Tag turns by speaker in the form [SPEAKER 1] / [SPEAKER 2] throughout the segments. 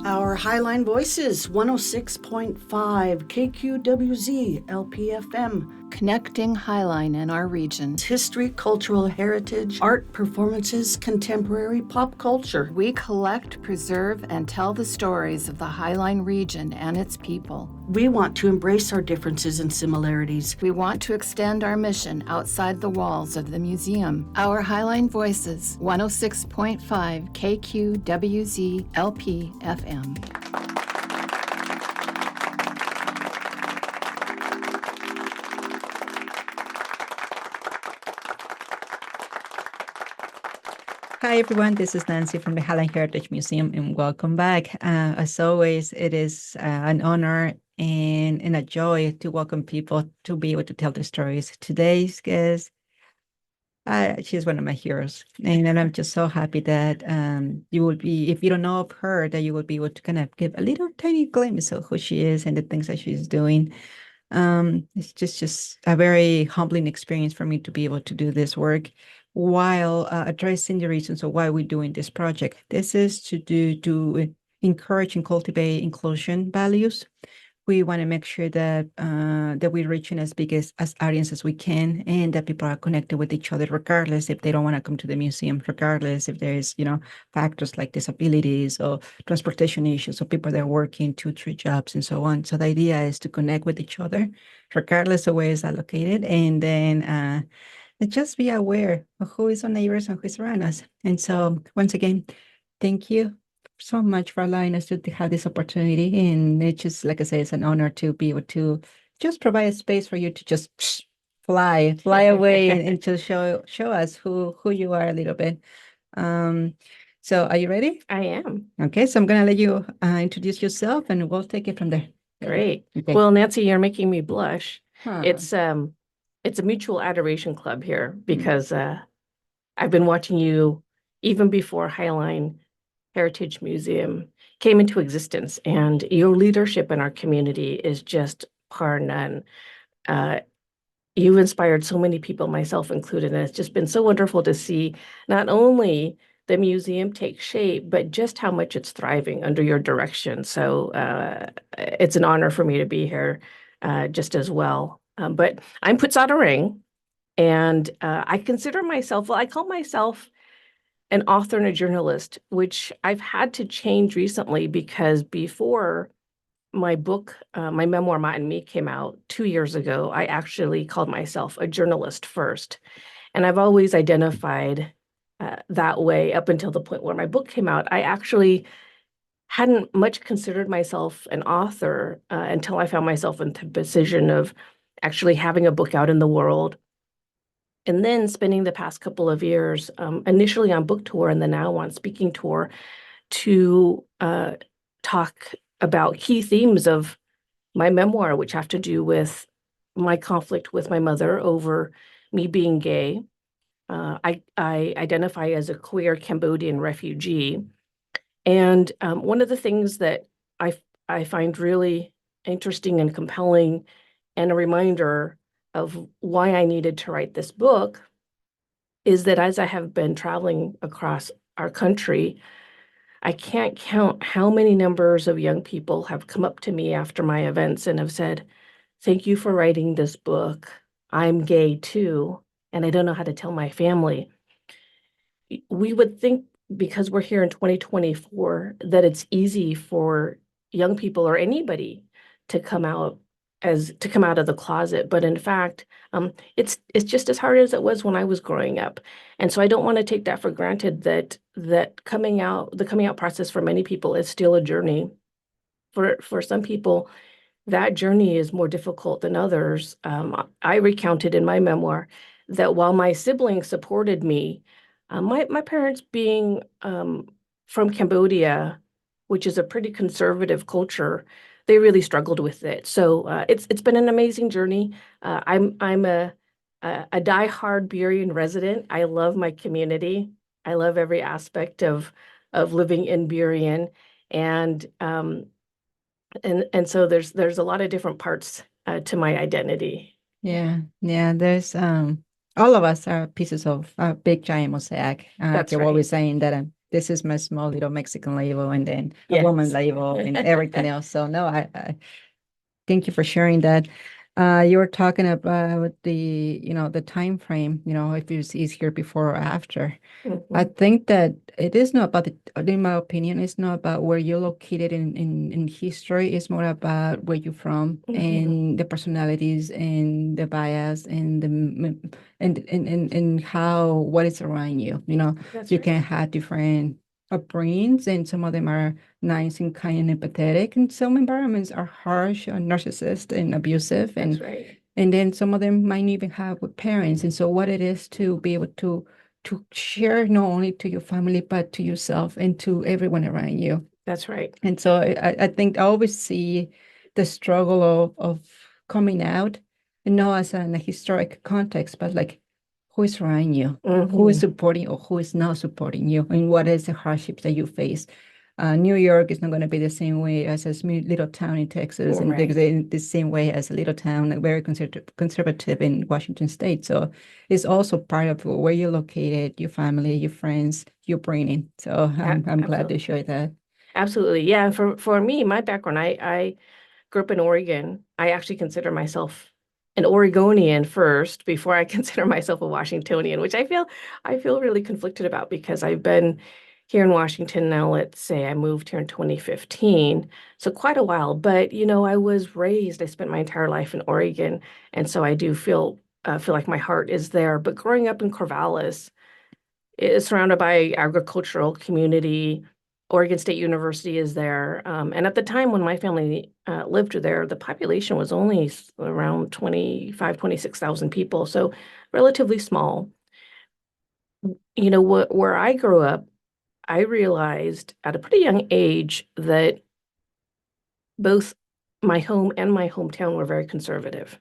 [SPEAKER 1] Our Highline Voices, 106.5 KQWZ LPFM.
[SPEAKER 2] Connecting Highline and our region.
[SPEAKER 1] History, cultural heritage, art, performances, contemporary pop culture.
[SPEAKER 2] We collect, preserve, and tell the stories of the Highline region and its people.
[SPEAKER 1] We want to embrace our differences and similarities.
[SPEAKER 2] We want to extend our mission outside the walls of the museum. Our Highline Voices, 106.5 KQWZ LPFM.
[SPEAKER 3] Hi, everyone. This is Nancy from the Highline Heritage Museum, and welcome back. As always, it is an honor and a joy to welcome people to be able to tell their stories. Today's guest, she's one of my heroes, and I'm just so happy that you will be, if you don't know of her, that you will be able to kind of give a little tiny glimpse of who she is and the things that she's doing. It's just a very humbling experience for me to be able to do this work while addressing the reasons of why we're doing this project. This is to encourage and cultivate inclusion values. We want to make sure that that we're reaching as big as audience as we can, and that people are connected with each other, regardless if they don't want to come to the museum, regardless if there's factors like disabilities or transportation issues, or people that are working 2-3 jobs and so on. So the idea is to connect with each other, regardless of where it's allocated, and then just be aware of who is our neighbors and who is around us. And so once again, thank you so much for allowing us to have this opportunity. And it's just, like I say, it's an honor to be able to just provide a space for you to just fly away and to show us who you are a little bit. So are you ready?
[SPEAKER 4] I am.
[SPEAKER 3] Okay, so I'm going to let you introduce yourself, and we'll take it from there.
[SPEAKER 4] Great.
[SPEAKER 3] Okay.
[SPEAKER 4] Well, Nancy, you're making me blush.
[SPEAKER 3] Huh.
[SPEAKER 4] It's a mutual adoration club here, because I've been watching you even before Highline Heritage Museum came into existence, and your leadership in our community is just par none. You've inspired so many people, myself included, and it's just been so wonderful to see not only the museum take shape, but just how much it's thriving under your direction. So it's an honor for me to be here just as well. But I'm Putsata Reang, and I consider myself, I call myself an author and a journalist, which I've had to change recently, because before my book, my memoir, Ma and Me, came out 2 years ago, I actually called myself a journalist first. And I've always identified that way up until the point where my book came out. I actually hadn't much considered myself an author until I found myself in the position of actually having a book out in the world. And then spending the past couple of years, initially on book tour and then now on speaking tour, to talk about key themes of my memoir, which have to do with my conflict with my mother over me being gay. I identify as a queer Cambodian refugee. And one of the things that I find really interesting and compelling, and a reminder of why I needed to write this book, is that as I have been traveling across our country, I can't count how many numbers of young people have come up to me after my events and have said, "Thank you for writing this book. I'm gay too, and I don't know how to tell my family." We would think, because we're here in 2024, that it's easy for young people or anybody to come out of the closet, but in fact, it's just as hard as it was when I was growing up. And so I don't want to take that for granted, that the coming out process for many people is still a journey. For some people, that journey is more difficult than others. I recounted in my memoir that while my siblings supported me, my parents, being from Cambodia, which is a pretty conservative culture, they really struggled with it. So it's been an amazing journey. I'm a diehard Burien resident. I love my community. I love every aspect of living in Burien, and so there's a lot of different parts to my identity.
[SPEAKER 3] Yeah. There's all of us are pieces of a big giant mosaic.
[SPEAKER 4] That's
[SPEAKER 3] You're
[SPEAKER 4] right.
[SPEAKER 3] always saying that this is my small little Mexican label, and then a
[SPEAKER 4] Yes.
[SPEAKER 3] woman label, and everything else. So no, I thank you for sharing that. You were talking about the time frame, if it's easier before or after. I think that it is not about in my opinion, it's not about where you're located in history. It's more about where you're from and the personalities and the bias and and how what is around you.
[SPEAKER 4] That's
[SPEAKER 3] You
[SPEAKER 4] right.
[SPEAKER 3] can have different upbringings, and some of them are nice and kind and empathetic, and some environments are harsh and narcissist and abusive,
[SPEAKER 4] That's right.
[SPEAKER 3] and then some of them might even have with parents. And so what it is to be able to share not only to your family, but to yourself and to everyone around you.
[SPEAKER 4] That's right.
[SPEAKER 3] And so I think I always see the struggle of coming out, and not as in a historic context, but like who is around you, who is supporting or who is not supporting you, and what is the hardships that you face. New York is not going to be the same way as a little town in Texas, and
[SPEAKER 4] Right.
[SPEAKER 3] the same way as a little town, very conservative in Washington State. So it's also part of where you're located, your family, your friends, your bringing. So I'm glad to
[SPEAKER 4] Absolutely.
[SPEAKER 3] share that.
[SPEAKER 4] Absolutely. Yeah. For me, my background, I grew up in Oregon. I actually consider myself an Oregonian first before I consider myself a Washingtonian, which I feel really conflicted about because I've been here in Washington now. Let's say I moved here in 2015, so quite a while. But I was raised. I spent my entire life in Oregon, and so I do feel like my heart is there. But growing up in Corvallis, is surrounded by agricultural community. Oregon State University is there. And at the time when my family lived there, the population was only around 26,000 people, so relatively small. Where I grew up, I realized at a pretty young age that both my home and my hometown were very conservative.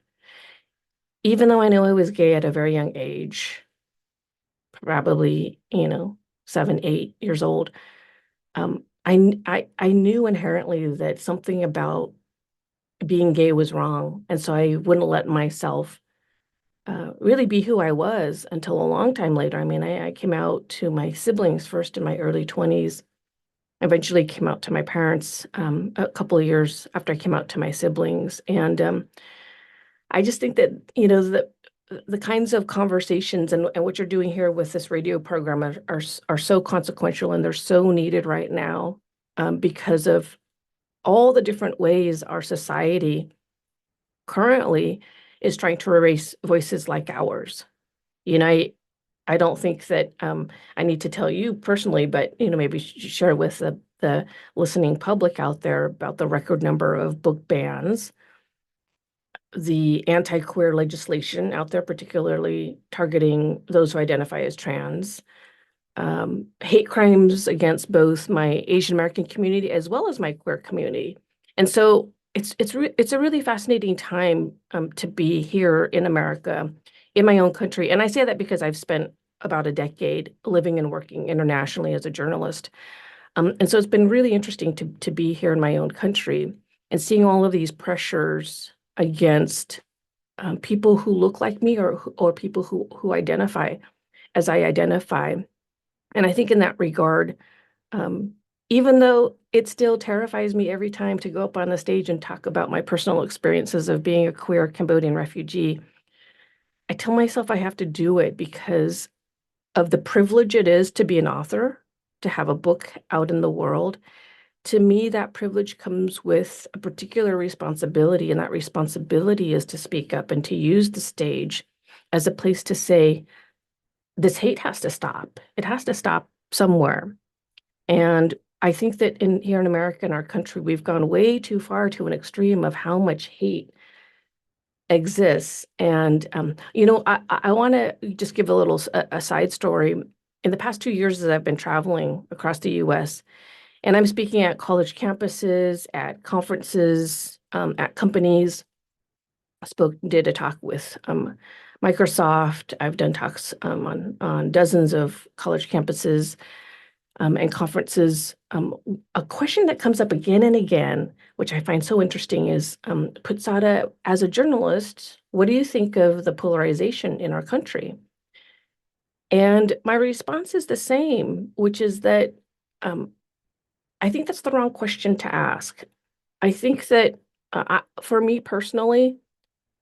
[SPEAKER 4] Even though I know I was gay at a very young age, probably, 7, 8 years old, I knew inherently that something about being gay was wrong, and so I wouldn't let myself really be who I was until a long time later. I mean, I came out to my siblings first in my early 20s. Eventually came out to my parents a couple of years after I came out to my siblings, and I just think that the kinds of conversations and what you're doing here with this radio program are so consequential, and they're so needed right now because of all the different ways our society currently is trying to erase voices like ours. I don't think that I need to tell you personally, but maybe share with the listening public out there about the record number of book bans, the anti-queer legislation out there, particularly targeting those who identify as trans, hate crimes against both my Asian American community as well as my queer community. And so it's a really fascinating time to be here in America, in my own country. And I say that because I've spent about a decade living and working internationally as a journalist. And so it's been really interesting to be here in my own country and seeing all of these pressures against people who look like me or people who identify as I identify. And I think in that regard, even though it still terrifies me every time to go up on the stage and talk about my personal experiences of being a queer Cambodian refugee, I tell myself I have to do it because of the privilege it is to be an author, to have a book out in the world. To me, that privilege comes with a particular responsibility, and that responsibility is to speak up and to use the stage as a place to say, this hate has to stop. It has to stop somewhere. And I think that here in America, in our country, we've gone way too far to an extreme of how much hate exists. And, I want to just give a little a side story. In the past 2 years as I've been traveling across the US, and I'm speaking at college campuses, at conferences, at companies, did a talk with Microsoft. I've done talks on dozens of college campuses and conferences. A question that comes up again and again, which I find so interesting, is Putsata, as a journalist, what do you think of the polarization in our country? And my response is the same, which is that I think that's the wrong question to ask. I think that for me personally,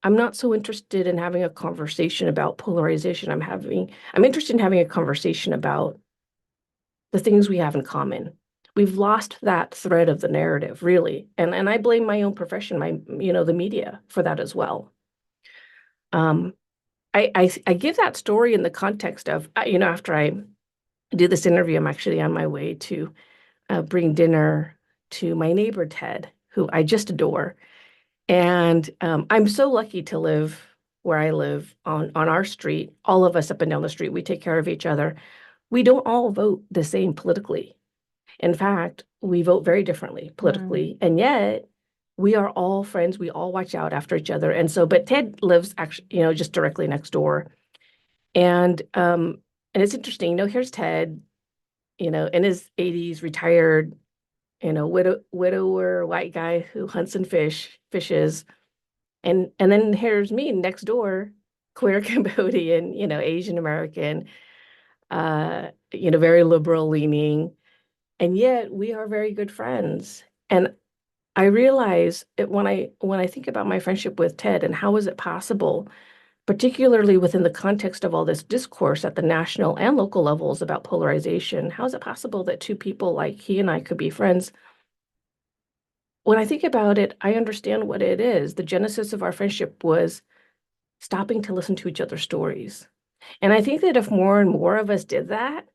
[SPEAKER 4] I'm not so interested in having a conversation about polarization. I'm interested in having a conversation about the things we have in common. We've lost that thread of the narrative, really. And I blame my own profession, the media for that as well. I give that story in the context of, after I do this interview, I'm actually on my way to bring dinner to my neighbor, Ted, who I just adore. And I'm so lucky to live where I live on our street. All of us up and down the street, we take care of each other. We don't all vote the same politically. In fact, we vote very differently politically. And yet we are all friends. We all watch out after each other. And so, but Ted lives actually, just directly next door. And it's interesting, here's Ted, in his 80s, retired, widower, white guy who hunts and fishes. And then here's me next door, queer Cambodian, Asian American, very liberal leaning. And yet we are very good friends. And I realize when I think about my friendship with Ted and how is it possible, particularly within the context of all this discourse at the national and local levels about polarization, how is it possible that two people like he and I could be friends? When I think about it, I understand what it is. The genesis of our friendship was stopping to listen to each other's stories. And I think that if more and more of us did that,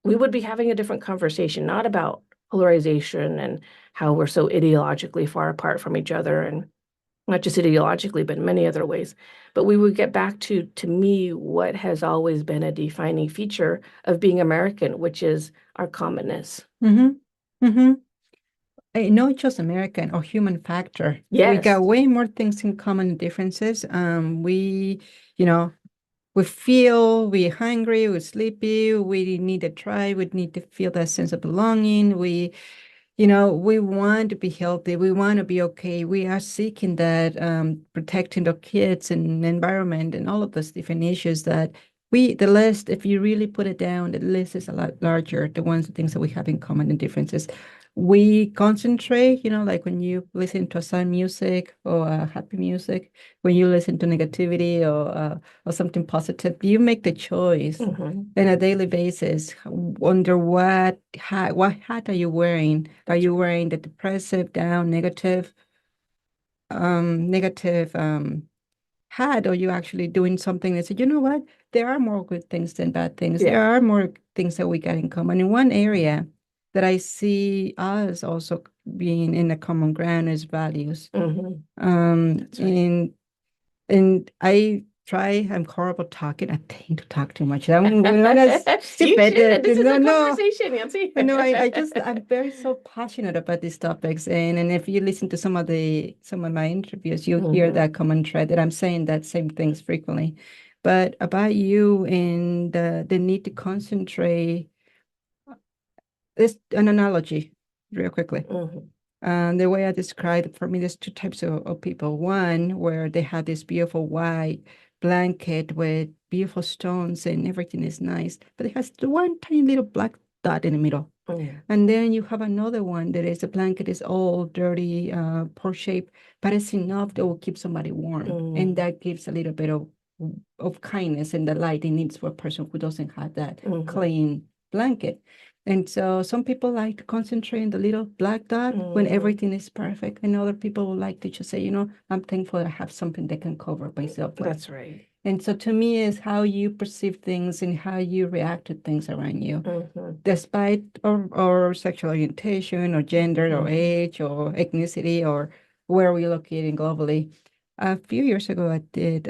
[SPEAKER 4] we would be having a different conversation, not about polarization and how we're so ideologically far apart from each other, and not just ideologically, but in many other ways. But we would get back to me, what has always been a defining feature of being American, which is our commonness.
[SPEAKER 3] Mm-hmm. Mm-hmm. Not just American or human factor.
[SPEAKER 4] Yes.
[SPEAKER 3] We got way more things in common than differences. We feel we're hungry, we're sleepy, we need a tribe, we need to feel that sense of belonging. We want to be healthy, we want to be okay. We are seeking that, protecting the kids and the environment and all of those different issues that the list, if you really put it down, the list is a lot larger, the things that we have in common and differences. We concentrate, like when you listen to sad music or happy music, when you listen to negativity or something positive, you make the choice on a daily basis. Wonder what hat are you wearing? Are you wearing the depressive, down, negative hat, or you actually doing something that said, you know what? There are more good things than bad things.
[SPEAKER 4] Yeah.
[SPEAKER 3] There are more things that we got in common. In one area that I see us also being in a common ground is values.
[SPEAKER 4] That's right.
[SPEAKER 3] And I'm horrible talking. I tend to talk too much. I'm
[SPEAKER 4] You should. This is a
[SPEAKER 3] no.
[SPEAKER 4] conversation, Nancy.
[SPEAKER 3] No, I'm very so passionate about these topics. And if you listen to some of my interviews, you'll hear that common thread that I'm saying that same things frequently. But about you and the need to concentrate, this an analogy real quickly. The way I describe it, for me, there's two types of people. One where they have this beautiful white blanket with beautiful stones and everything is nice, but it has the one tiny little black dot in the middle. And then you have another one that is, the blanket is all dirty, poor shape, but it's enough that will keep somebody warm. And that gives a little bit of kindness and the light it needs for a person who doesn't have that clean blanket. And so some people like to concentrate on the little black dot when everything is perfect. And other people would like to just say, I'm thankful I have something that can cover myself with.
[SPEAKER 4] That's right.
[SPEAKER 3] And so to me is how you perceive things and how you react to things around you, despite or sexual orientation or gender or age or ethnicity or where we're located globally. A few years ago, I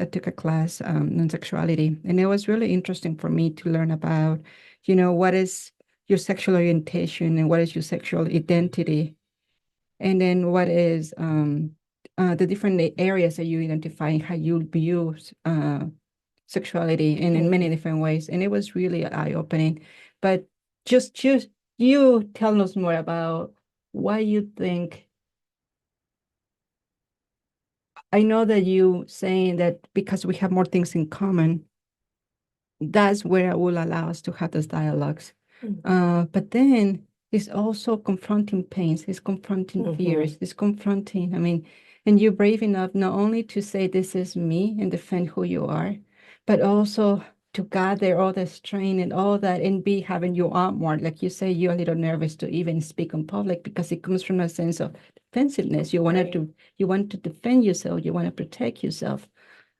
[SPEAKER 3] took a class on sexuality, and it was really interesting for me to learn about, what is your sexual orientation and what is your sexual identity, and then what is the different areas that you identify and how you view sexuality in many different ways. And it was really eye-opening. But just you tell us more about why you think. I know that you saying that because we have more things in common that's where it will allow us to have those dialogues.
[SPEAKER 4] Mhm.
[SPEAKER 3] But then it's also confronting pains, it's confronting
[SPEAKER 4] Mhm.
[SPEAKER 3] fears, it's confronting, I mean, and you're brave enough not only to say this is me and defend who you are, but also to gather all the strain and all that and be having your armor. Like you say, you're a little nervous to even speak in public because it comes from a sense of defensiveness. You
[SPEAKER 4] Right.
[SPEAKER 3] you want to defend yourself, you want to protect yourself.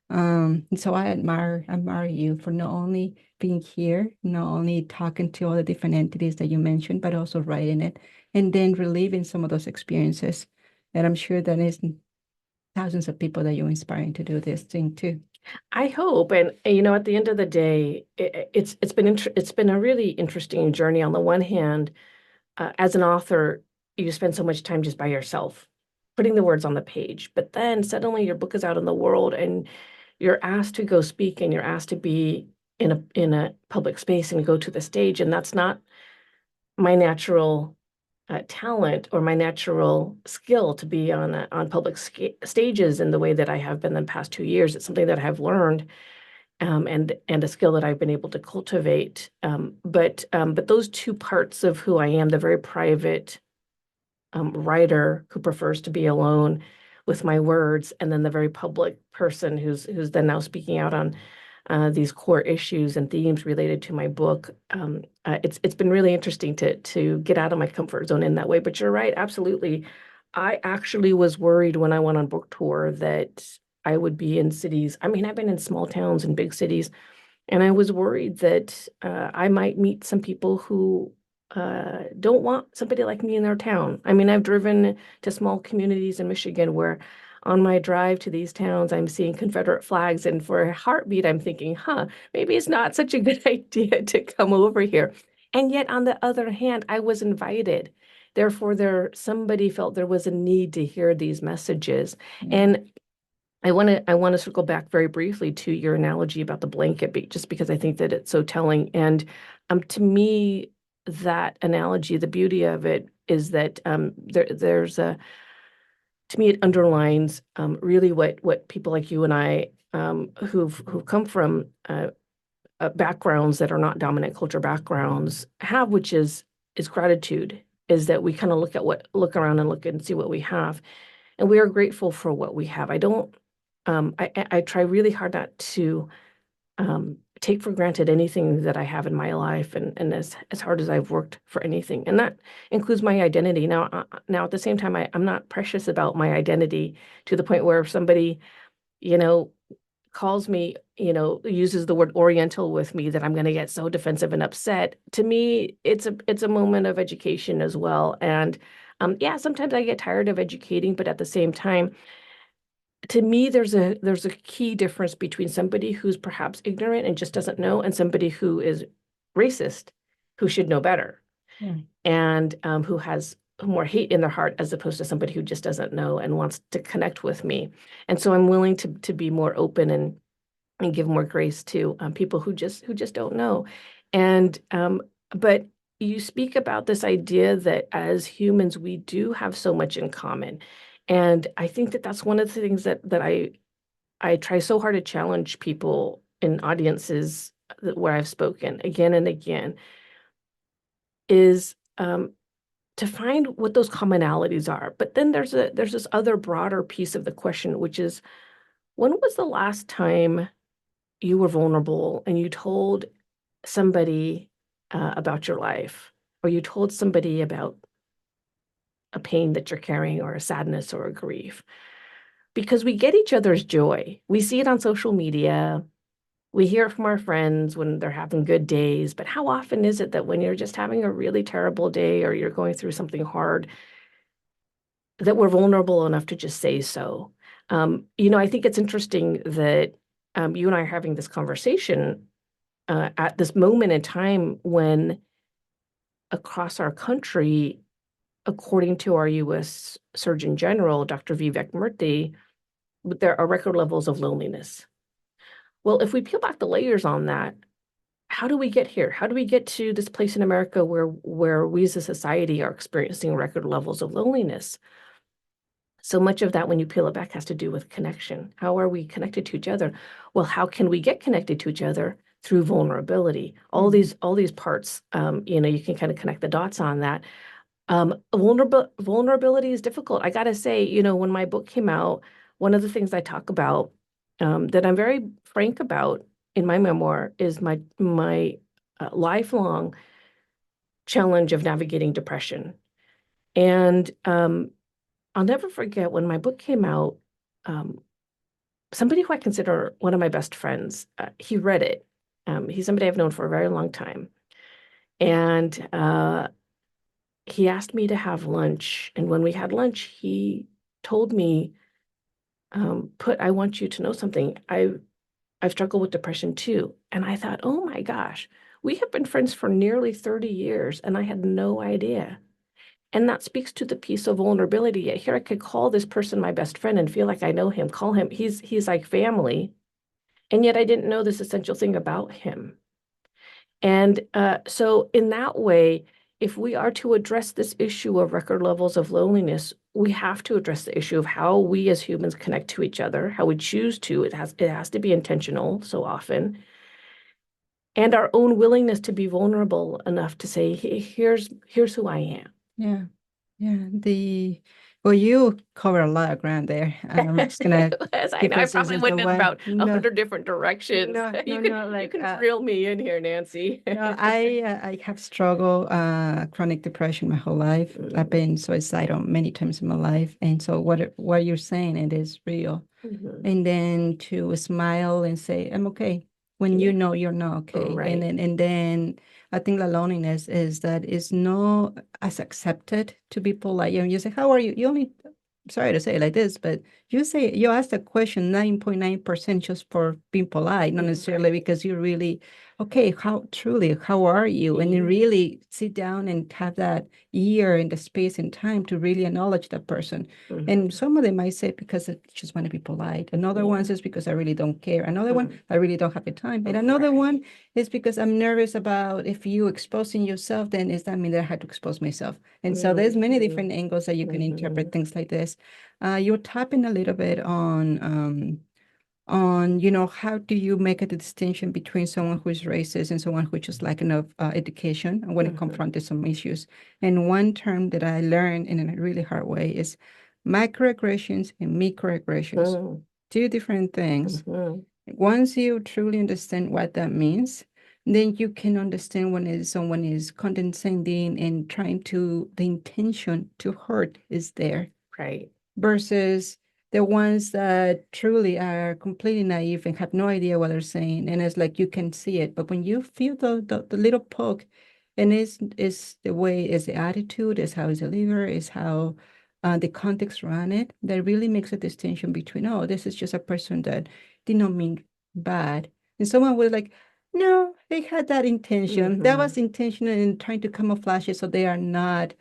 [SPEAKER 3] And so I admire you for not only being here, not only talking to all the different entities that you mentioned, but also writing it and then reliving some of those experiences. And I'm sure that is thousands of people that you're inspiring to do this thing too.
[SPEAKER 4] I hope, and at the end of the day, it's been a really interesting journey. On the one hand, as an author, you spend so much time just by yourself, putting the words on the page. But then suddenly your book is out in the world, and you're asked to go speak, and you're asked to be in a public space and go to the stage, and that's not my natural talent or my natural skill to be on public stages in the way that I have been the past 2 years. It's something that I've learned, and a skill that I've been able to cultivate. But those two parts of who I am, the very private writer who prefers to be alone with my words, and then the very public person who's then now speaking out on these core issues and themes related to my book. It's been really interesting to get out of my comfort zone in that way. But you're right, absolutely. I actually was worried when I went on book tour that I would be in cities. I mean, I've been in small towns and big cities, and I was worried that I might meet some people who don't want somebody like me in their town. I mean, I've driven to small communities in Michigan where on my drive to these towns, I'm seeing Confederate flags, and for a heartbeat, I'm thinking, maybe it's not such a good idea to come over here. And yet, on the other hand, I was invited. Therefore, somebody felt there was a need to hear these messages. And I want to circle back very briefly to your analogy about the blanket, just because I think that it's so telling. And to me, that analogy, the beauty of it is that to me, it underlines really what people like you and I, who've come from backgrounds that are not dominant culture backgrounds, have, which is gratitude. Is that we kind of look around and look and see what we have, and we are grateful for what we have. I don't. I try really hard not to take for granted anything that I have in my life, and as hard as I've worked for anything, and that includes my identity. Now, at the same time, I'm not precious about my identity to the point where if somebody, you know, calls me, uses the word Oriental with me, that I'm going to get so defensive and upset. To me, it's a moment of education as well, and yeah, sometimes I get tired of educating, but at the same time, to me, there's a key difference between somebody who's perhaps ignorant and just doesn't know, and somebody who is racist, who should know better, and who has more hate in their heart, as opposed to somebody who just doesn't know and wants to connect with me. And so I'm willing to be more open and give more grace to people who just don't know. And but you speak about this idea that as humans, we do have so much in common. And I think that that's one of the things that I try so hard to challenge people in audiences where I've spoken again and again, is to find what those commonalities are. But then there's this other broader piece of the question, which is, when was the last time you were vulnerable and you told somebody about your life, or you told somebody about a pain that you're carrying, or a sadness, or a grief? Because we get each other's joy. We see it on social media. We hear it from our friends when they're having good days. But how often is it that when you're just having a really terrible day, or you're going through something hard, that we're vulnerable enough to just say so? I think it's interesting that you and I are having this conversation at this moment in time when across our country, according to our U.S. Surgeon General, Dr. Vivek Murthy, there are record levels of loneliness. Well, if we peel back the layers on that, how do we get here? How do we get to this place in America where we as a society are experiencing record levels of loneliness? So much of that, when you peel it back, has to do with connection. How are we connected to each other? Well, how can we get connected to each other? through vulnerability. All these parts, you can kind of connect the dots on that. Vulnerability is difficult. I gotta say, when my book came out, one of the things I talk about that I'm very frank about in my memoir is my lifelong challenge of navigating depression. And I'll never forget when my book came out, somebody who I consider one of my best friends, he read it. He's somebody I've known for a very long time. And he asked me to have lunch. And when we had lunch, he told me, I want you to know something. I've struggled with depression too. And I thought, oh my gosh, we have been friends for nearly 30 years and I had no idea. And that speaks to the piece of vulnerability. Yet here I could call this person my best friend and feel like I know him, call him, he's like family. And yet I didn't know this essential thing about him. And so in that way, if we are to address this issue of record levels of loneliness, we have to address the issue of how we as humans connect to each other, how we choose to. It has to be intentional so often. And our own willingness to be vulnerable enough to say, hey, here's who I am.
[SPEAKER 3] Yeah. Well, you cover a lot of ground there. I'm just gonna
[SPEAKER 4] I know I probably went in about 100 different directions. You can reel me in here, Nancy.
[SPEAKER 3] I have struggled chronic depression my whole life. I've been suicidal many times in my life, and so what you're saying, it is real. And then to smile and say, "I'm okay," when you know you're not okay,
[SPEAKER 4] right.
[SPEAKER 3] and then I think the loneliness is that it's not as accepted to be polite. You say, "How are you?" You only, sorry to say it like this, but you ask the question 9.9% just for being polite, not necessarily because you really, okay, how are you? And you really sit down and have that ear and the space and time to really acknowledge that person. And some of them might say because I just want to be polite. Another one says because I really don't care. Another one, I really don't have the time. And another one is because I'm nervous about if you exposing yourself, then does that mean that I had to expose myself? And so there's many different angles that you can interpret things like this. You're tapping a little bit on how do you make a distinction between someone who is racist and someone who just lack enough education when it confronted some issues. And one term that I learned in a really hard way is microaggressions and microaggressions. Two different things. Once you truly understand what that means, then you can understand when someone is condescending and the intention to hurt is there.
[SPEAKER 4] Right.
[SPEAKER 3] Versus the ones that truly are completely naive and have no idea what they're saying. And it's like you can see it. But when you feel the little poke, and it's the way, is the attitude, is how it's delivered, is how the context around it, that really makes a distinction between, oh, this is just a person that did not mean bad. And someone was like, no, they had that intention. That was intentional in trying to camouflage it so they are not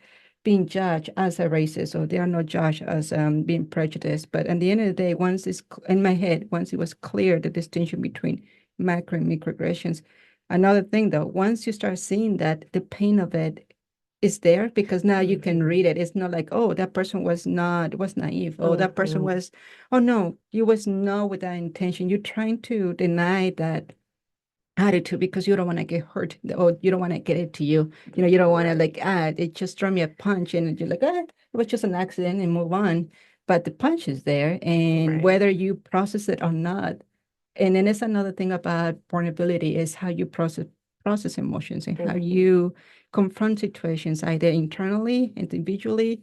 [SPEAKER 3] being judged as a racist, or they are not judged as being prejudiced. But at the end of the day, once it's in my head, once it was clear the distinction between macro and microaggressions, another thing though, once you start seeing that, the pain of it is there because now you can read it. It's not like, oh, that person was naive. Oh, that person was, oh no, you was not with that intention. You're trying to deny that attitude because you don't want to get hurt or you don't want to get it to you. You don't want to it just throw me a punch and you're like, it was just an accident and move on. But the punch is there, and whether you process it or not. And then it's another thing about vulnerability is how you process emotions and how you confront situations either internally, individually,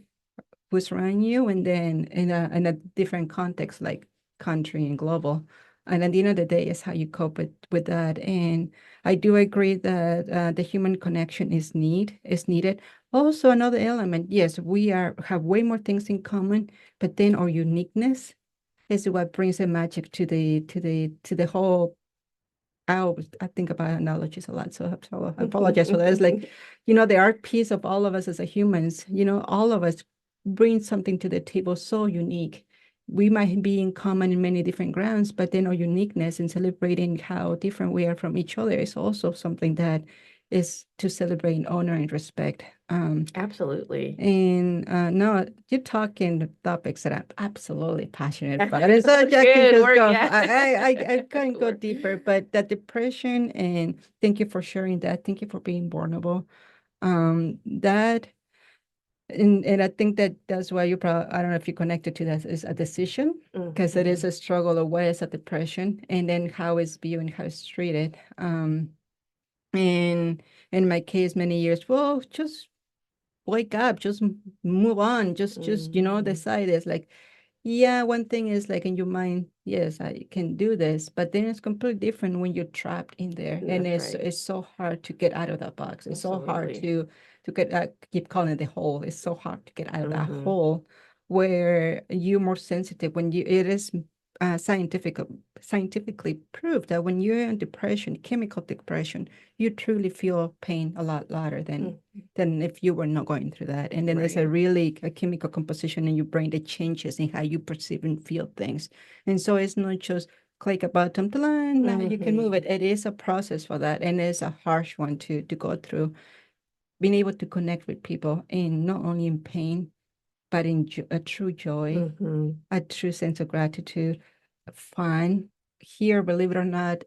[SPEAKER 3] who's around you, and then in a different context like country and global. And at the end of the day, is how you cope with that. And I do agree that the human connection is needed. Also, another element, yes, we have way more things in common, but then our uniqueness is what brings the magic to the whole. I think about analogies a lot, so I apologize for that. It's like, the art piece of all of us as a humans, all of us bring something to the table so unique. We might be in common in many different grounds, but then our uniqueness in celebrating how different we are from each other is also something that is to celebrate and honor and respect.
[SPEAKER 4] Absolutely.
[SPEAKER 3] And no, you're talking topics that I'm absolutely passionate about. And so I can
[SPEAKER 4] Good
[SPEAKER 3] just
[SPEAKER 4] work,
[SPEAKER 3] go,
[SPEAKER 4] yeah.
[SPEAKER 3] I can't go
[SPEAKER 4] Work.
[SPEAKER 3] deeper, but that depression, and thank you for sharing that. Thank you for being vulnerable. That, and I think that's why you probably, I don't know if you connected to that, is a decision, because it is a struggle of what is a depression, and then how it's viewed and how it's treated. And in my case, many years, well, just wake up, just move on, just decide. It's like, yeah, one thing is like in your mind, yes, I can do this, but then it's completely different when you're trapped in there, and
[SPEAKER 4] That's right.
[SPEAKER 3] it's so hard to get out of that box. It's so hard
[SPEAKER 4] Absolutely.
[SPEAKER 3] to get keep calling it the hole. It's so hard to get out of that
[SPEAKER 4] Mhm.
[SPEAKER 3] hole where you're more sensitive. When you it is scientifically proved that when you're in depression, chemical depression, you truly feel pain a lot louder than if you were not going through that. And then there's a
[SPEAKER 4] Right.
[SPEAKER 3] really a chemical composition in your brain that changes in how you perceive and feel things. And so it's not just click a button, now you can move it. It is a process for that, and it's a harsh one to go through. Being able to connect with people in not only in pain, but in a true joy, a true sense of gratitude, fun. Here, believe it or not,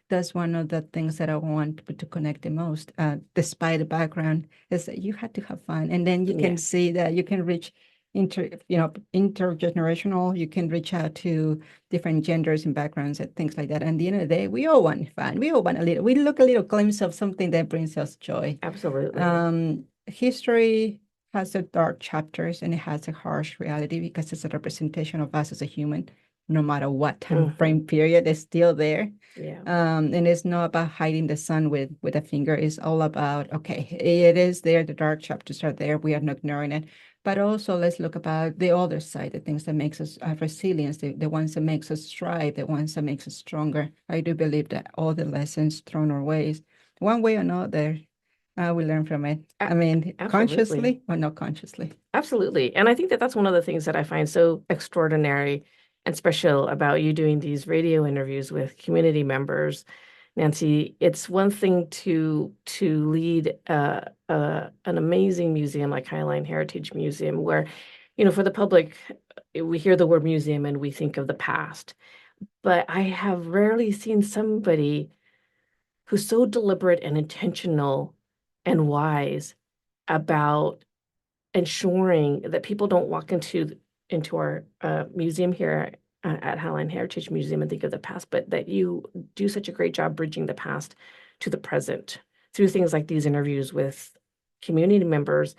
[SPEAKER 3] that's one of the things that I want people to connect the most, despite the background, is that you have to have fun. And then you can see that you can reach intergenerational, you can reach out to different genders and backgrounds and things like that. And at the end of the day, we all want fun. We all want we look a little glimpse of something that brings us joy.
[SPEAKER 4] Absolutely.
[SPEAKER 3] History has the dark chapters, and it has a harsh reality because it's a representation of us as a human, no matter what time frame period, is still there.
[SPEAKER 4] Yeah.
[SPEAKER 3] And it's not about hiding the sun with a finger. It's all about, okay, it is there, the dark chapters are there, we are not ignoring it. But also let's look about the other side, the things that makes us resilience, the ones that makes us strive, the ones that makes us stronger. I do believe that all the lessons thrown our ways, one way or another, we learn from it. I mean, consciously or not consciously.
[SPEAKER 4] Absolutely. And I think that that's one of the things that I find so extraordinary and special about you doing these radio interviews with community members. Nancy, it's one thing to lead an amazing museum like Highline Heritage Museum, where, for the public, we hear the word museum and we think of the past. But I have rarely seen somebody who's so deliberate and intentional and wise about ensuring that people don't walk into our museum here at Highline Heritage Museum and think of the past, but that you do such a great job bridging the past to the present through things like these interviews with community members.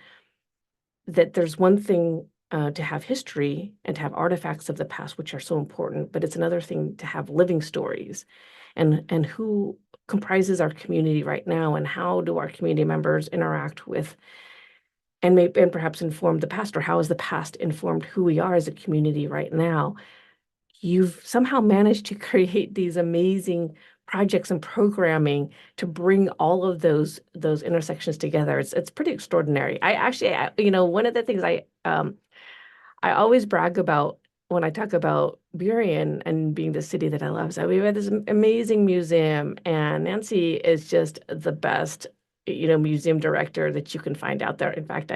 [SPEAKER 4] That there's one thing to have history and to have artifacts of the past, which are so important, but it's another thing to have living stories, and who comprises our community right now, and how do our community members interact with and perhaps inform the past, or how has the past informed who we are as a community right now. You've somehow managed to create these amazing projects and programming to bring all of those intersections together. It's pretty extraordinary. I actually, one of the things I always brag about when I talk about Burien and being the city that I love. So we've had this amazing museum, and Nancy is just the best, museum director that you can find out there. In fact,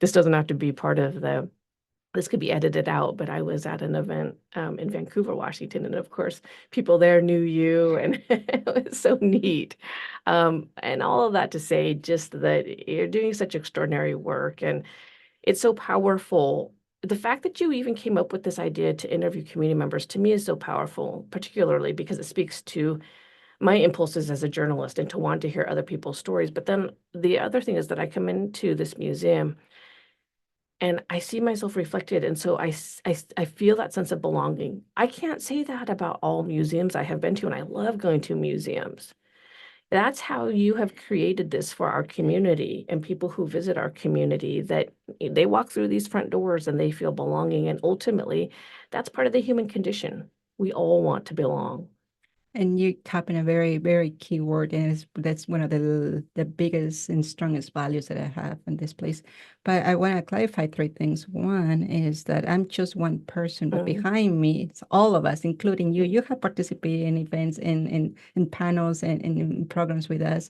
[SPEAKER 4] this doesn't have to be part of this could be edited out, but I was at an event in Vancouver, Washington, and of course, people there knew you, and it was so neat. And all of that to say just that you're doing such extraordinary work, and it's so powerful. The fact that you even came up with this idea to interview community members, to me, is so powerful, particularly because it speaks to my impulses as a journalist and to want to hear other people's stories. But then the other thing is that I come into this museum and I see myself reflected. And so I feel that sense of belonging. I can't say that about all museums I have been to, and I love going to museums. That's how you have created this for our community and people who visit our community, that they walk through these front doors and they feel belonging. And ultimately, that's part of the human condition. We all want to belong.
[SPEAKER 3] And you tap in a very, very key word, and that's one of the biggest and strongest values that I have in this place. But I want to clarify three things. One is that I'm just one person, but behind me, it's all of us, including you. You have participated in events, in panels, and in programs with us.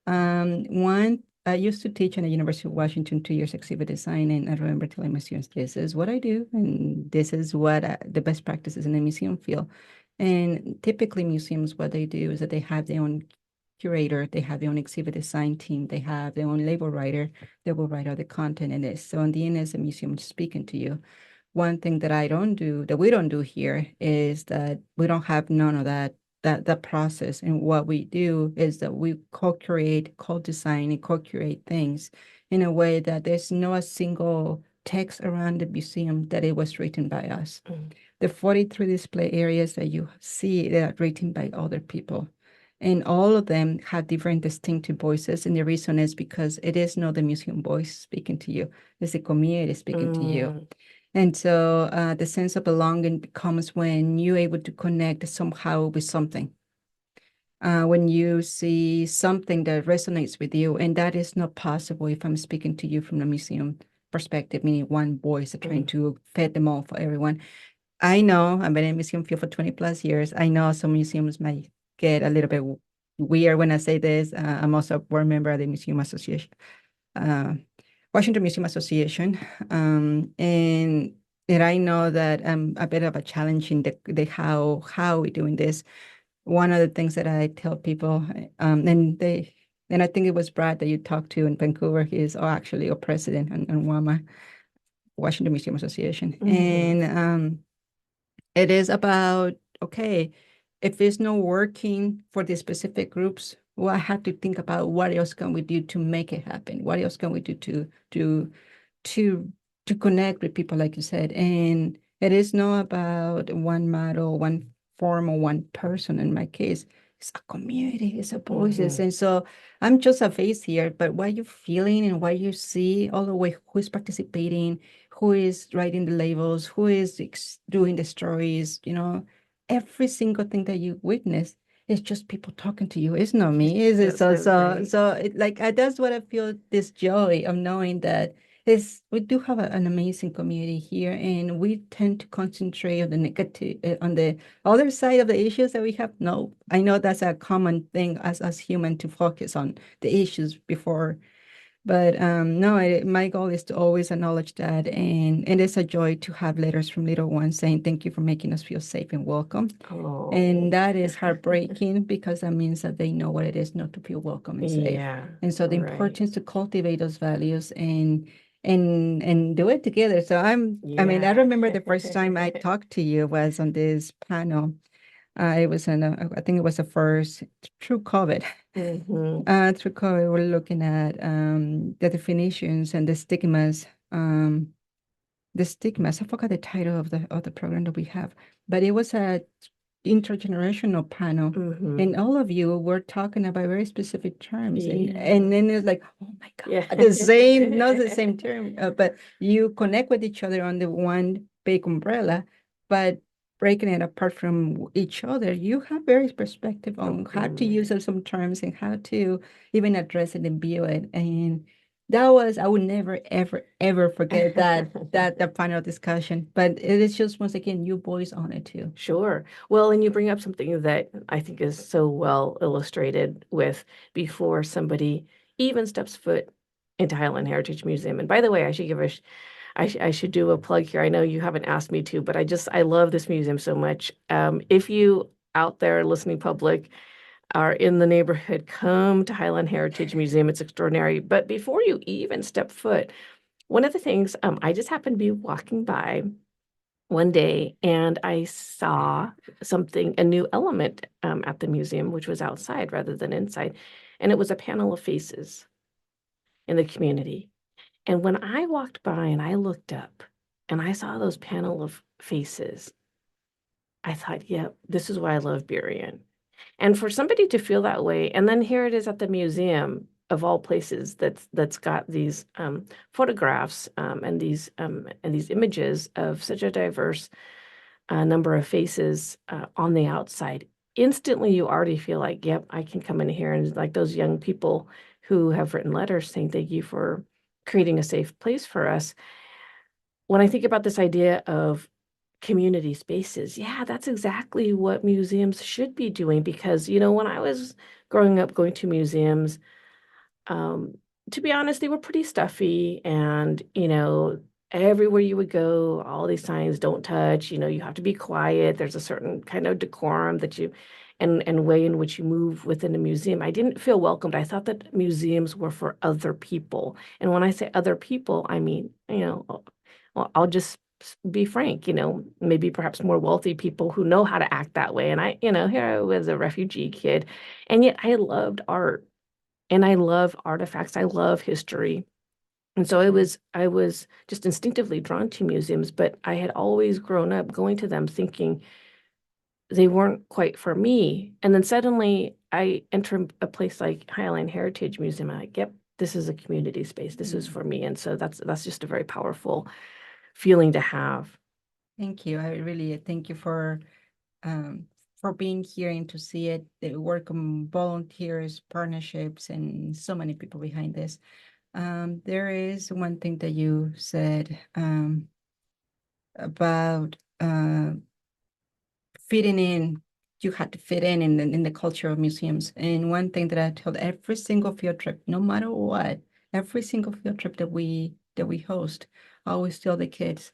[SPEAKER 3] One, I used to teach at the University of Washington 2 years exhibit design, and I remember telling my students, this is what I do, and this is what the best practices in the museum field. And typically museums, what they do is that they have their own curator, they have their own exhibit design team, they have their own label writer, they will write all the content in this. So in the end, as a museum speaking to you. One thing that we don't do here is that we don't have none of that process. And what we do is that we co-create, co-design, and co-curate things in a way that there's no a single text around the museum that it was written by us. The 43 display areas that you see, they are written by other people. And all of them have different distinctive voices. And the reason is because it is not the museum voice speaking to you, it's the community speaking to you. And so the sense of belonging becomes when you're able to connect somehow with something. When you see something that resonates with you, and that is not possible if I'm speaking to you from the museum perspective, meaning one voice trying to feed them all for everyone. I know I've been in the museum field for 20 plus years. I know some museums might get a little bit weird when I say this. I'm also a board member of the Museum Association. Washington Museum Association, and I know that I'm a bit of a challenge in the how we're doing this. One of the things that I tell people, and I think it was Brad that you talked to in Vancouver. He is actually a president on WAMA, Washington Museum Association, and it is about, okay, if it's not working for the specific groups, well, I have to think about what else can we do to make it happen? What else can we do to connect with people, like you said? And it is not about one model, one form, or one person. In my case, it's a community, it's a voices. And so I'm just a face here, but what you're feeling and what you see all the way, who's participating, who is writing the labels, who is doing the stories, every single thing that you witness is just people talking to you. It's not me, is it? That's what I feel, this joy of knowing that we do have an amazing community here, and we tend to concentrate on the negative, on the other side of the issues that we have. No, I know that's a common thing as human, to focus on the issues before. But no, my goal is to always acknowledge that. And it is a joy to have letters from little ones saying, thank you for making us feel safe and welcome.
[SPEAKER 4] Oh.
[SPEAKER 3] And that is heartbreaking, because that means that they know what it is not to feel welcome and safe.
[SPEAKER 4] Yeah,
[SPEAKER 3] And so the importance to cultivate those values and do it together. So I remember the first time I talked to you was on this panel. It was I think it was the first through COVID. Through COVID, we're looking at the definitions and the stigmas. I forgot the title of the program that we have, but it was a intergenerational panel, and all of you were talking about very specific terms, and then it's like, oh my God, not the same term, but you connect with each other under one big umbrella, but breaking it apart from each other, you have various perspective on how to use some terms and how to even address it and view it. And I would never, ever, ever forget that panel discussion. But it is just, once again, you boys on it too.
[SPEAKER 4] Sure. Well, and you bring up something that I think is so well illustrated with before somebody even steps foot into Highline Heritage Museum. And by the way, I should I should do a plug here. I know you haven't asked me to, but I love this museum so much. If you out there, listening public, are in the neighborhood, come to Highline Heritage Museum. It's extraordinary. But before you even step foot, one of the things, I just happened to be walking by one day, and I saw a new element at the museum, which was outside rather than inside. And it was a panel of faces in the community. And when I walked by and I looked up and I saw those panel of faces, I thought, yeah, this is why I love Burien. And for somebody to feel that way, and then here it is at the museum of all places that's got these photographs and these images of such a diverse number of faces on the outside. Instantly, you already feel like, yep, I can come in here, and like those young people who have written letters saying thank you for creating a safe place for us. When I think about this idea of community spaces, yeah, that's exactly what museums should be doing, because, when I was growing up going to museums, to be honest, they were pretty stuffy, and everywhere you would go, all these signs, don't touch, you have to be quiet. There's a certain kind of decorum that and way in which you move within a museum. I didn't feel welcomed. I thought that museums were for other people. And when I say other people, I mean, well, I'll just be frank, maybe perhaps more wealthy people who know how to act that way. And here I was a refugee kid, and yet I loved art and I love artifacts. I love history. And so I was just instinctively drawn to museums, but I had always grown up going to them thinking they weren't quite for me. And then suddenly I enter a place like Highline Heritage Museum. I'm like, yep, this is a community space. This is for me. And so that's just a very powerful feeling to have.
[SPEAKER 3] Thank you. I really thank you for being here and to see it, the work of volunteers, partnerships, and so many people behind this. There is one thing that you said about fitting in. You had to fit in the culture of museums. And one thing that I told every single field trip, no matter what, every single field trip that we host, I always tell the kids,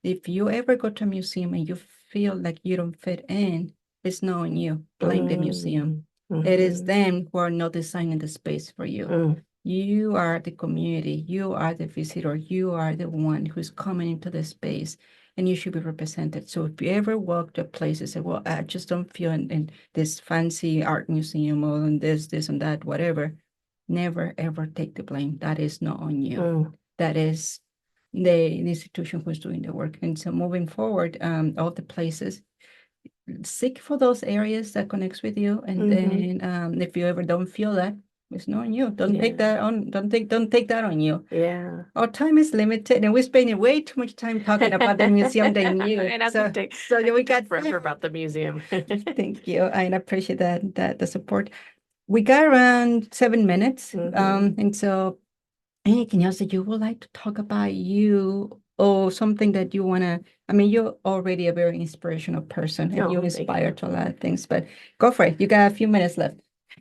[SPEAKER 3] if you ever go to a museum and you feel like you don't fit in, it's not on you. Blame the museum. It is them who are not designing the space for you. You are the community. You are the visitor. You are the one who's coming into the space, and you should be represented. So if you ever walk to a place and say, well, I just don't feel in this fancy art museum or in this and that, whatever, never, ever take the blame. That is not on you. That is the institution who's doing the work. And so moving forward, all the places, seek for those areas that connects with you. And then if you ever don't feel that, it's not on you. Don't take that on. Don't take that on you.
[SPEAKER 4] Yeah.
[SPEAKER 3] Our time is limited, and we're spending way too much time talking about the museum than you.
[SPEAKER 4] And
[SPEAKER 3] so we got
[SPEAKER 4] forever about the museum.
[SPEAKER 3] Thank you. I appreciate that the support. We got around 7 minutes. And so anything else that you would like to talk about, you or something that you want to, I mean, you're already a very inspirational person and you inspire to a lot of things, but go for it. You got a few minutes left.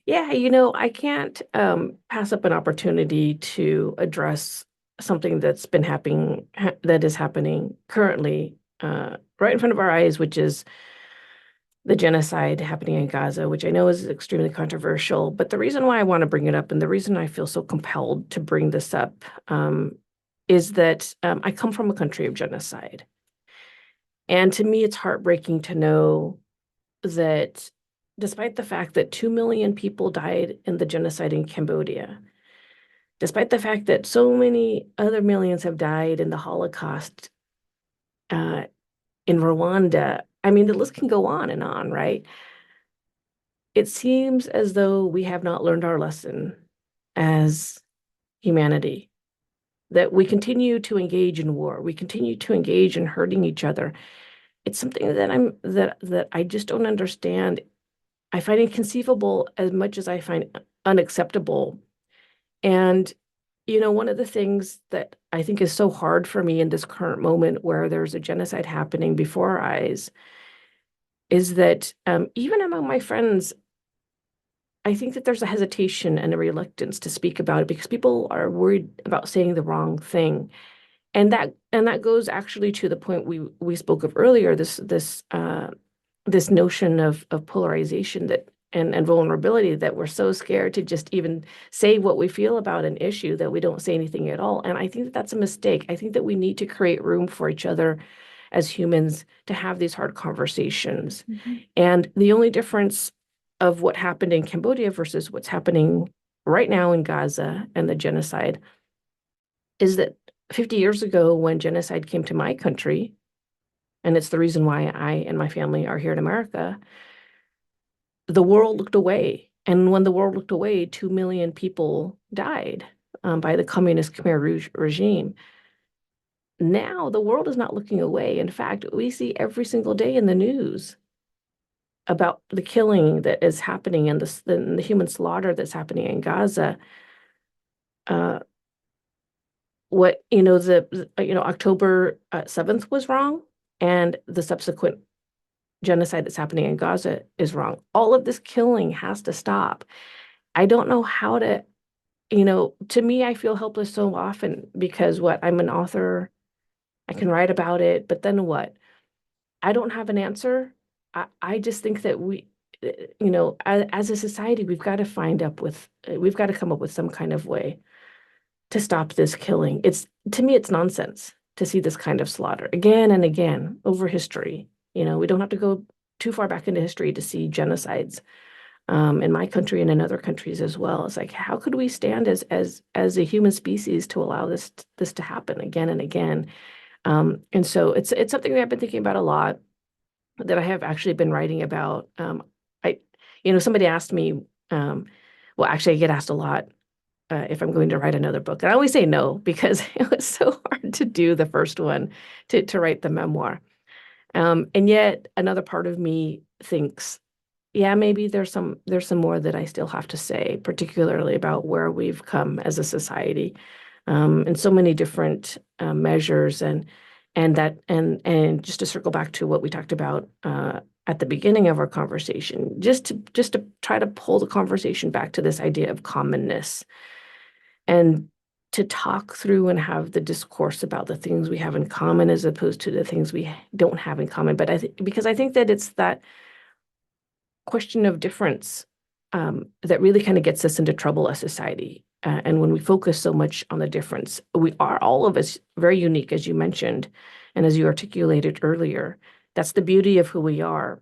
[SPEAKER 4] Yeah, I can't pass up an opportunity to address something that is happening currently right in front of our eyes, which is the genocide happening in Gaza, which I know is extremely controversial. But the reason why I want to bring it up and the reason I feel so compelled to bring this up is that I come from a country of genocide. And to me, it's heartbreaking to know that despite the fact that 2 million people died in the genocide in Cambodia, despite the fact that so many other millions have died in the Holocaust in Rwanda, I mean, the list can go on, right? It seems as though we have not learned our lesson as humanity, that we continue to engage in war, we continue to engage in hurting each other. It's something that I just don't understand. I find inconceivable as much as I find unacceptable. And, one of the things that I think is so hard for me in this current moment where there's a genocide happening before our eyes is that even among my friends, I think that there's a hesitation and a reluctance to speak about it because people are worried about saying the wrong thing. And that goes actually to the point we spoke of earlier, this notion of polarization and vulnerability, that we're so scared to just even say what we feel about an issue that we don't say anything at all. And I think that that's a mistake. I think that we need to create room for each other as humans to have these hard conversations. And the only difference of what happened in Cambodia versus what's happening right now in Gaza and the genocide is that 50 years ago, when genocide came to my country, and it's the reason why I and my family are here in America, the world looked away. And when the world looked away, 2 million people died by the communist Khmer regime. Now the world is not looking away. In fact, we see every single day in the news about the killing that is happening and the human slaughter that's happening in Gaza. October 7th was wrong, and the subsequent genocide that's happening in Gaza is wrong. All of this killing has to stop. I don't know how to to me, I feel helpless so often because I'm an author, I can write about it, but then what? I don't have an answer. I just think that as a society, we've got to we've got to come up with some kind of way to stop this killing. To me, it's nonsense to see this kind of slaughter again and again over history. We don't have to go too far back into history to see genocides in my country and in other countries as well. It's like, how could we stand as a human species to allow this to happen again and again? And so it's something that I've been thinking about a lot, that I have actually been writing about. Somebody asked me, well, actually I get asked a lot if I'm going to write another book. And I always say no, because it was so hard to do the first one, to write the memoir. And yet another part of me thinks, yeah, maybe there's some more that I still have to say, particularly about where we've come as a society, in so many different measures, and just to circle back to what we talked about at the beginning of our conversation, just to try to pull the conversation back to this idea of commonness, and to talk through and have the discourse about the things we have in common as opposed to the things we don't have in common. But because I think that it's that question of difference that really kind of gets us into trouble as society. And when we focus so much on the difference, we are all of us very unique, as you mentioned, and as you articulated earlier. That's the beauty of who we are.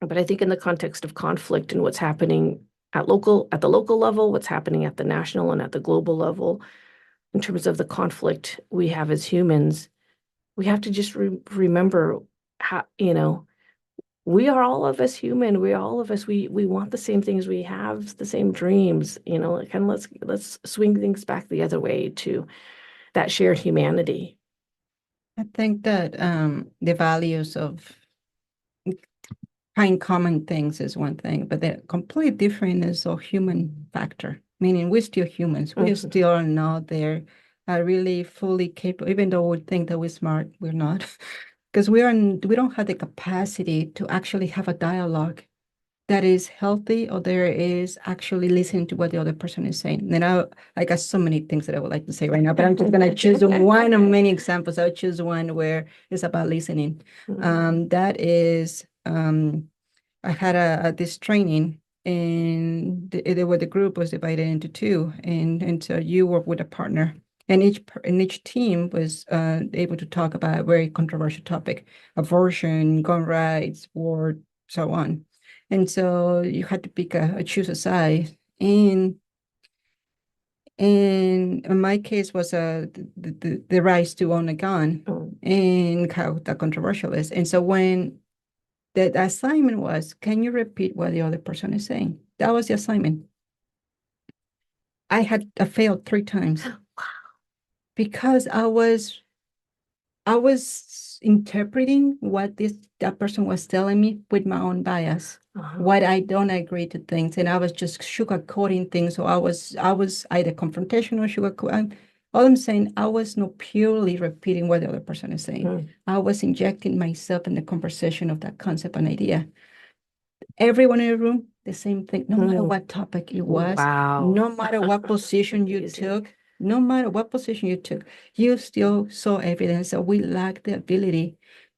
[SPEAKER 4] But I think in the context of conflict and what's happening at the local level, what's happening at the national and at the global level, in terms of the conflict we have as humans, we have to just remember how, we are all of us human. We all of us, we want the same things. We have the same dreams, kind of let's swing things back the other way to that shared humanity.
[SPEAKER 3] I think that the values of find common things is one thing, but the complete different is a human factor, meaning we're still humans. We still are not there, really fully capable, even though we think that we're smart, we're not. Because we don't have the capacity to actually have a dialogue that is healthy, or there is actually listening to what the other person is saying. And I got so many things that I would like to say right now, but I'm just going to choose one of many examples. I'll choose one where it's about listening. That is, I had this training, and the group was divided into two, and so you work with a partner. And each team was able to talk about a very controversial topic: abortion, gun rights, war, so on. And so you had to choose a side. And in my case was the rights to own a gun, and how that controversial is. And so when the assignment was, can you repeat what the other person is saying? That was the assignment. I failed 3 times. Because I was interpreting what that person was telling me with my own bias, what I don't agree to things, and I was just sugarcoating things. So I was either confrontational or sugarcoating. All I'm saying, I was not purely repeating what the other person is saying. I was injecting myself in the conversation of that concept and idea. Everyone in the room, the same thing, no matter what topic it was, no matter what position you took. No matter what position you took, you still saw evidence that we lack the ability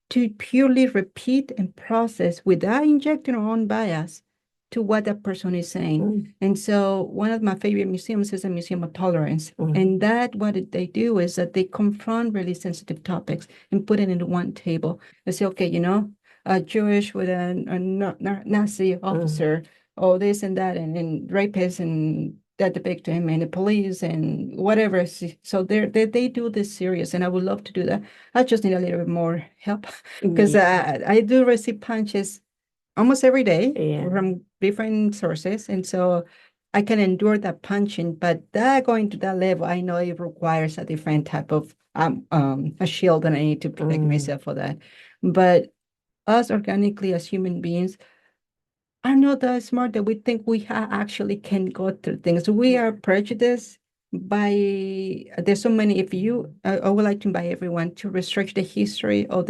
[SPEAKER 3] to purely repeat and process without injecting our own bias to what that person is saying. And so one of my favorite museums is a Museum of Tolerance. And what they do is that they confront really sensitive topics and put it into one table. They say, okay, a Jewish with a Nazi officer, or this and that, and rapists and that the victim and the police and whatever. So they do this serious, and I would love to do that. I just need a little bit more help, because I do receive punches almost every day from different sources, and so I can endure that punching. But that going to that level, I know it requires a different type of a shield, and I need to protect myself for that. But us organically as human beings are not that smart that we think we actually can go through things. We are prejudiced there's so many. I would like to invite everyone to research the history of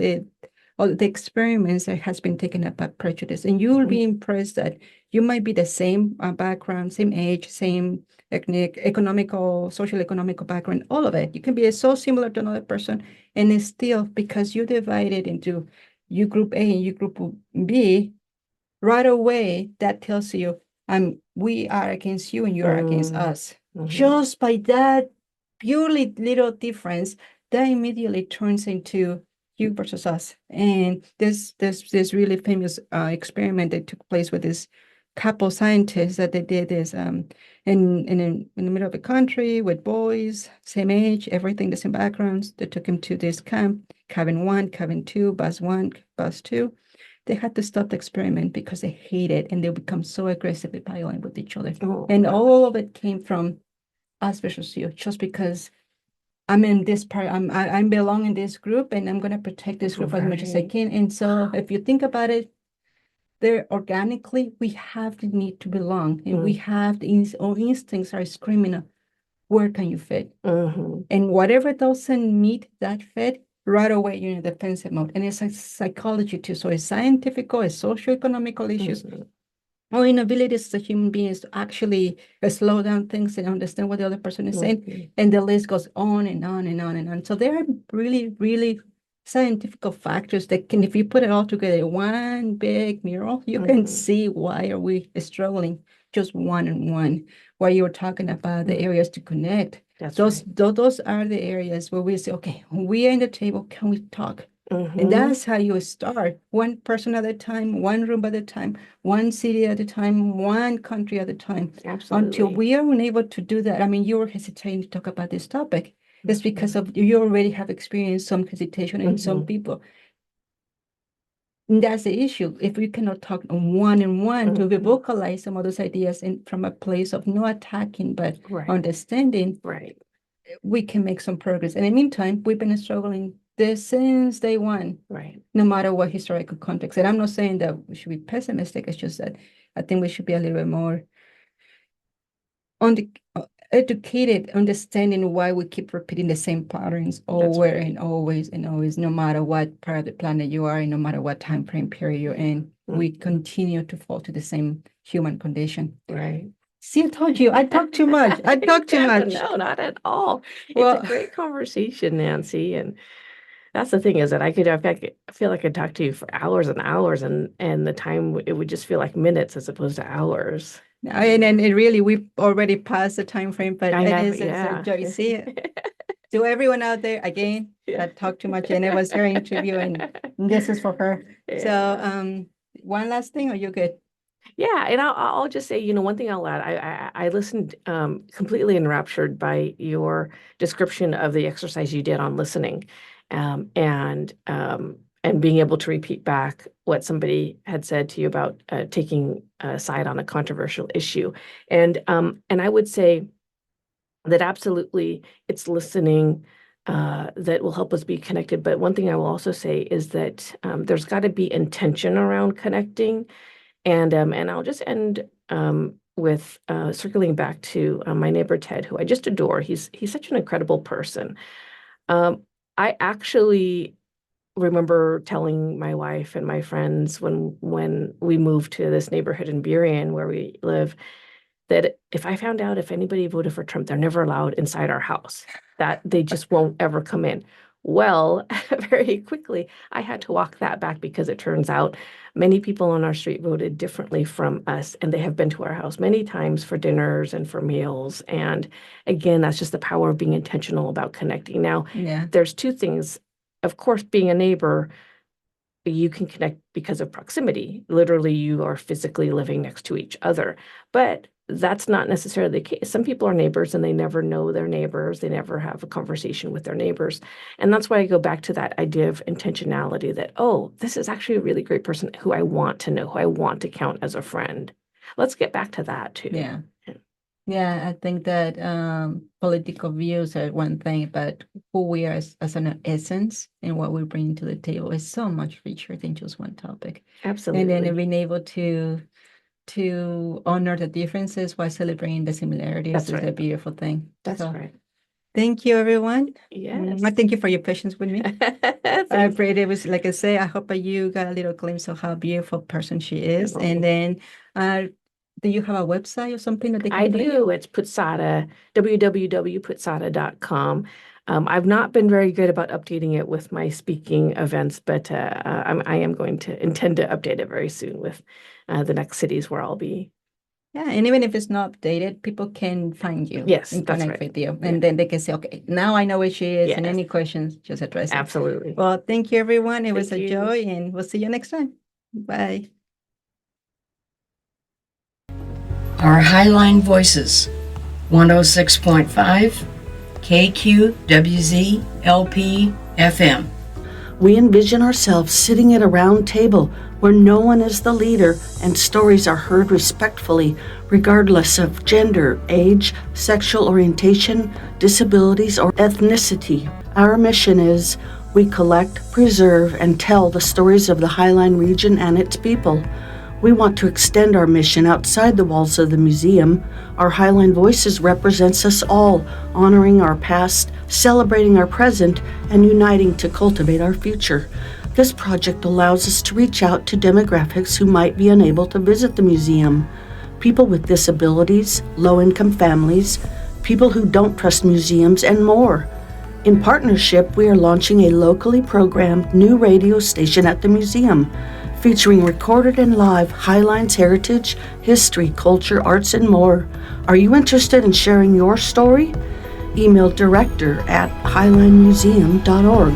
[SPEAKER 3] all the experiments that has been taken up by prejudice. And you will be impressed that you might be the same background, same age, same ethnic, economical, social economical background, all of it. You can be so similar to another person, and it's still because you divide it into you group A and you group B, right away, that tells you, we are against you and you are against us. Just by that purely little difference, that immediately turns into you versus us. And this really famous experiment that took place with this couple scientists that they did this in the middle of the country with boys, same age, everything, the same backgrounds. They took him to this camp, cabin 1, cabin 2, bus 1, bus 2. They had to stop the experiment because they hate it and they become so aggressively violent with each other. And all of it came from us versus you, just because I'm in this part, I belong in this group and I'm going to protect this group as much as I can. And so if you think about it, there organically, we have the need to belong, and we have our instincts are screaming, where can you fit? And whatever doesn't meet that fit, right away you're in a defensive mode. And it's a psychology too. So it's scientific, it's socioeconomical issues, our inabilities as human beings to actually slow down things and understand what the other person is saying. And the list goes on and on and on and on. So there are really, really scientific factors that can, if you put it all together in one big mural, you can see why are we struggling just one on one. Why you were talking about the areas to connect. Those are the areas where we say, okay, we are in the table, can we talk? And that's how you start, one person at a time, one room at a time, one city at a time, one country at a time.
[SPEAKER 4] Absolutely.
[SPEAKER 3] Until we are unable to do that. I mean, you were hesitating to talk about this topic. It's because of you already have experienced some hesitation in some people. And that's the issue. If we cannot talk one-on-one to vocalize some of those ideas from a place of no attacking, but understanding, we can make some progress. And in the meantime, we've been struggling this since day one, no matter what historical context. And I'm not saying that we should be pessimistic. It's just that I think we should be a little bit more educated, understanding why we keep repeating the same patterns over and always and always, no matter what part of the planet you are in, no matter what time frame period you're in, we continue to fall to the same human condition. See, I told you, I talk too much. I talk too much.
[SPEAKER 4] No, not at all. It's a great conversation, Nancy. And that's the thing, is that I feel like I could talk to you for hours and hours, and the time, it would just feel like minutes as opposed to hours.
[SPEAKER 3] And it really, we've already passed the time frame, but it's a joy. See, to everyone out there, again, that talked too much, and it was her interview, and this is for her. So, one last thing, or you good?
[SPEAKER 4] Yeah, and I'll just say, one thing I'll add. I listened completely enraptured by your description of the exercise you did on listening, and being able to repeat back what somebody had said to you about taking a side on a controversial issue. And I would say that absolutely it's listening that will help us be connected. But one thing I will also say is that there's got to be intention around connecting. And I'll just end with circling back to my neighbor Ted, who I just adore. He's such an incredible person. I actually remember telling my wife and my friends when we moved to this neighborhood in Burien where we live, that if I found out if anybody voted for Trump, they're never allowed inside our house, that they just won't ever come in. Well, very quickly, I had to walk that back, because it turns out many people on our street voted differently from us, and they have been to our house many times for dinners and for meals. And again, that's just the power of being intentional about connecting. Now, there's two things. Of course, being a neighbor, you can connect because of proximity. Literally, you are physically living next to each other. But that's not necessarily the case. Some people are neighbors and they never know their neighbors. They never have a conversation with their neighbors. And that's why I go back to that idea of intentionality, that, oh, this is actually a really great person who I want to know, who I want to count as a friend. Let's get back to that too.
[SPEAKER 3] Yeah, I think that political views are one thing, but who we are as an essence and what we bring to the table is so much richer than just one topic.
[SPEAKER 4] Absolutely.
[SPEAKER 3] And then being able to honor the differences while celebrating the similarities is a beautiful thing.
[SPEAKER 4] That's right.
[SPEAKER 3] Thank you, everyone.
[SPEAKER 4] Yes.
[SPEAKER 3] I thank you for your patience with me. I
[SPEAKER 4] Thanks.
[SPEAKER 3] pray it was, like I say, I hope that you got a little glimpse of how beautiful person she is.
[SPEAKER 4] Oh.
[SPEAKER 3] And then, do you have a website or something that they can
[SPEAKER 4] I
[SPEAKER 3] find you?
[SPEAKER 4] do. It's Putsata, www.putsata.com. I've not been very good about updating it with my speaking events, but I am going to intend to update it very soon with the next cities where I'll be.
[SPEAKER 3] Yeah, and even if it's not updated, people can find you
[SPEAKER 4] Yes,
[SPEAKER 3] and
[SPEAKER 4] that's
[SPEAKER 3] connect
[SPEAKER 4] right.
[SPEAKER 3] with you.
[SPEAKER 4] Yeah.
[SPEAKER 3] And then they can say, okay, now I know where she is, and
[SPEAKER 4] Yes.
[SPEAKER 3] any questions, just address it.
[SPEAKER 4] Absolutely.
[SPEAKER 3] Well, thank you, everyone. It was
[SPEAKER 4] Thank
[SPEAKER 3] a
[SPEAKER 4] you.
[SPEAKER 3] joy, and we'll see you next time. Bye.
[SPEAKER 1] Our Highline Voices, 106.5 KQWZ LP FM. We envision ourselves sitting at a round table where no one is the leader and stories are heard respectfully, regardless of gender, age, sexual orientation, disabilities, or ethnicity. Our mission is we collect, preserve, and tell the stories of the Highline region and its people. We want to extend our mission outside the walls of the museum. Our Highline Voices represents us all, honoring our past, celebrating our present, and uniting to cultivate our future. This project allows us to reach out to demographics who might be unable to visit the museum. People with disabilities, low-income families, people who don't trust museums, and more. In partnership, we are launching a locally programmed new radio station at the museum, featuring recorded and live Highline's heritage, history, culture, arts, and more. Are you interested in sharing your story? Email director@highlinemuseum.org.